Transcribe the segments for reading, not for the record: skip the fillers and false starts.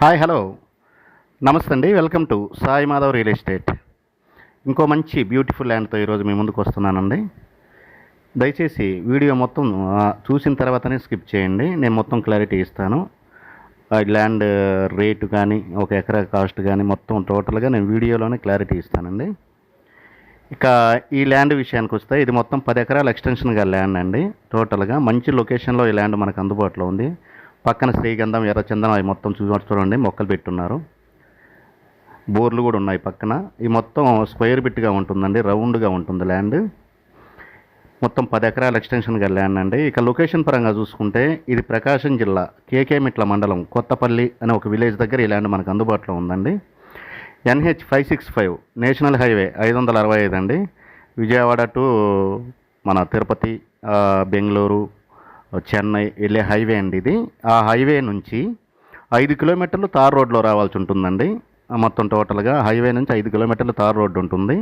Hi hello నమస్తే అండి. Welcome to Sai Madhav real estate. ఇంకో మంచి బ్యూటిఫుల్ ల్యాండ్తో ఈరోజు మీ ముందుకు వస్తున్నానండి. దయచేసి వీడియో మొత్తం చూసిన తర్వాతనే స్కిప్ చేయండి. నేను మొత్తం క్లారిటీ ఇస్తాను. ల్యాండ్ రేటు కానీ ఒక ఎకరా కాస్ట్ కానీ మొత్తం టోటల్గా నేను వీడియోలోనే క్లారిటీ ఇస్తానండి. ఇక ఈ ల్యాండ్ విషయానికి వస్తే ఇది మొత్తం 10 ఎకరాల ఎక్స్టెన్షన్గా ల్యాండ్ అండి. టోటల్గా మంచి లొకేషన్లో ఈ ల్యాండ్ మనకు అందుబాటులో ఉంది. పక్కన శ్రీగంధం, ఎర్రచందనం అవి మొత్తం చూడండి, మొక్కలు పెట్టున్నారు. బోర్లు కూడా ఉన్నాయి పక్కన. ఈ మొత్తం స్క్వేర్ బిట్గా ఉంటుందండి, రౌండ్గా ఉంటుంది ల్యాండ్. మొత్తం 10 ఎకరాల ఎక్స్టెన్షన్గా ల్యాండ్ అండి. ఇక లొకేషన్ పరంగా చూసుకుంటే ఇది ప్రకాశం జిల్లా కేకేమిట్ల మండలం కొత్తపల్లి అనే ఒక విలేజ్ దగ్గర ఈ ల్యాండ్ మనకు అందుబాటులో ఉందండి. NH 565 నేషనల్ హైవే 565 అండి. విజయవాడ టు మన తిరుపతి, బెంగళూరు, చెన్నై వెళ్ళే హైవే అండి ఇది. ఆ హైవే నుంచి 5 కిలోమీటర్లు తార్ రోడ్లో రావాల్సి ఉంటుందండి. మొత్తం టోటల్గా హైవే నుంచి 5 కిలోమీటర్లు తార్ రోడ్డు ఉంటుంది.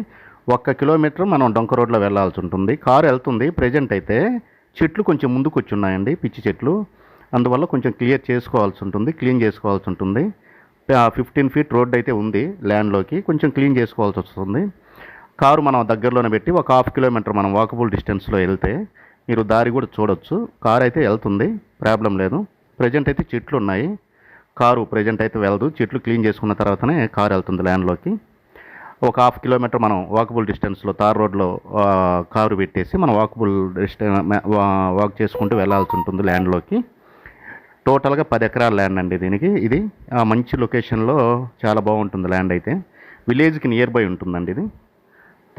1 కిలోమీటర్ మనం డొంక రోడ్లో వెళ్ళాల్సి ఉంటుంది. కారు వెళ్తుంది. ప్రజెంట్ అయితే చెట్లు కొంచెం ముందుకు వచ్చి ఉన్నాయండి, పిచ్చి చెట్లు. అందువల్ల కొంచెం క్లియర్ చేసుకోవాల్సి ఉంటుంది, క్లీన్ చేసుకోవాల్సి ఉంటుంది. 15 ఫీట్ రోడ్డు అయితే ఉంది ల్యాండ్లోకి, కొంచెం క్లీన్ చేసుకోవాల్సి వస్తుంది. కారు మనం దగ్గరలోనే పెట్టి ఒక 1/2 కిలోమీటర్ మనం వాకబుల్ డిస్టెన్స్లో వెళ్తే మీరు దారి కూడా చూడొచ్చు. కారు అయితే వెళ్తుంది, ప్రాబ్లం లేదు. ప్రజెంట్ అయితే చెట్లు ఉన్నాయి, కారు ప్రజెంట్ అయితే వెళ్ళదు. చెట్లు క్లీన్ చేసుకున్న తర్వాతనే కారు వెళ్తుంది ల్యాండ్లోకి. ఒక 1/2 కిలోమీటర్ మనం వాకబుల్ డిస్టెన్స్లో తార్ రోడ్లో కారు పెట్టేసి మనం వాక్ చేసుకుంటూ వెళ్ళాల్సి ఉంటుంది ల్యాండ్లోకి. టోటల్గా 10 ఎకరాల ల్యాండ్ అండి దీనికి. ఇది మంచి లొకేషన్లో చాలా బాగుంటుంది ల్యాండ్ అయితే. విలేజ్కి నియర్ బై ఉంటుందండి ఇది.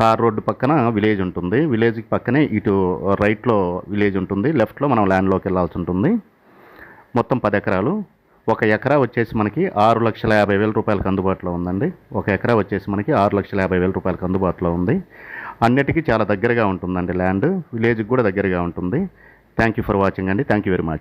తార్ రోడ్డు పక్కన విలేజ్ ఉంటుంది. విలేజ్కి పక్కనే ఇటు రైట్లో విలేజ్ ఉంటుంది, లెఫ్ట్లో మనం ల్యాండ్లోకి వెళ్ళాల్సి ఉంటుంది. మొత్తం 10 ఎకరాలు. 1 ఎకరా వచ్చేసి మనకి 6,50,000 రూపాయలకు అందుబాటులో ఉందండి. 1 ఎకరా వచ్చేసి మనకి 6,50,000 రూపాయలకు అందుబాటులో ఉంది. అన్నిటికీ చాలా దగ్గరగా ఉంటుందండి ల్యాండ్. విలేజ్కి కూడా దగ్గరగా ఉంటుంది. థ్యాంక్ యూ ఫర్ వాచింగ్ అండి. Thank you very much.